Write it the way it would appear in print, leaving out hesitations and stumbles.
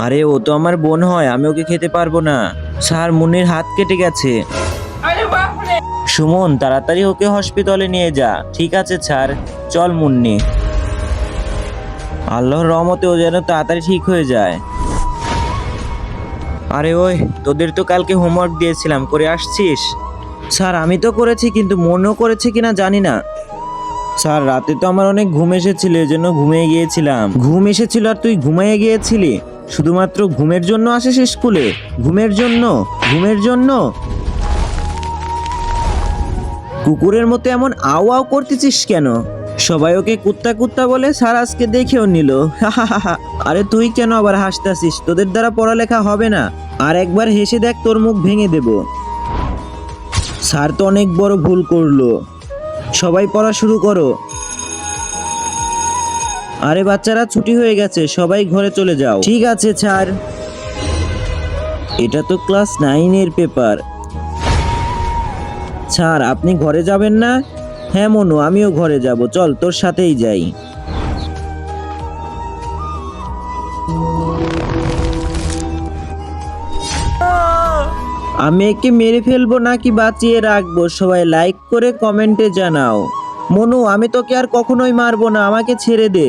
আরে ও তো আমার বোন হয়, আমি ওকে খেতে পারবো না। স্যার, মুন্নির হাত কেটে গেছে। সুমন, তাড়াতাড়ি ওকে হসপিটালে নিয়ে যা। ঠিক আছে স্যার, চল মুন্নি। আল্লাহর রহমতে ও যেন তাড়াতাড়ি ঠিক হয়ে যায়। আরে ওই, তোদের তো কালকে হোমওয়ার্ক দিয়েছিলাম, করে আসছিস? স্যার, আমি তো করেছি, কিন্তু মনও করেছে কিনা জানি না। স্যার, রাতে তো আমার অনেক ঘুম এসেছিল, এজন্য ঘুমিয়ে গিয়েছিলাম। ঘুম এসেছিল আর তুই ঘুমিয়ে গিয়েছিলি? শুধুমাত্র ঘুমের জন্য আসিস স্কুলে? ঘুমের জন্য? ঘুমের জন্য? কুকুরের মতো এমন আও আও করতেছিস কেন? সবাই ওকে কুত্তা কুত্তা বলে, স্যার আজকে দেখেও নিল। আরে তুই কেন আবার হাসতাছিস? তোদের দ্বারা পড়ালেখা হবে না। আর একবার হেসে দেখ, তোর মুখ ভেঙে দেব। স্যার তো অনেক বড় ভুল করলো। সবাই পড়া শুরু করো। আরে বাচ্চারা, ছুটি হয়ে গেছে, সবাই ঘরে চলে যাও। ঠিক আছে স্যার। এটা তো ক্লাস 9-এর পেপার। স্যার, আপনি ঘরে যাবেন না? হ্যাঁ মনু, আমিও ঘরে যাব, চল তোর সাথেই যাই। আমি একে মেরে ফেলবো নাকি বাঁচিয়ে রাখবো, সবাই লাইক করে কমেন্টে জানাও। মনু, আমি তোকে আর কখনোই মারবো না, আমাকে ছেড়ে দে।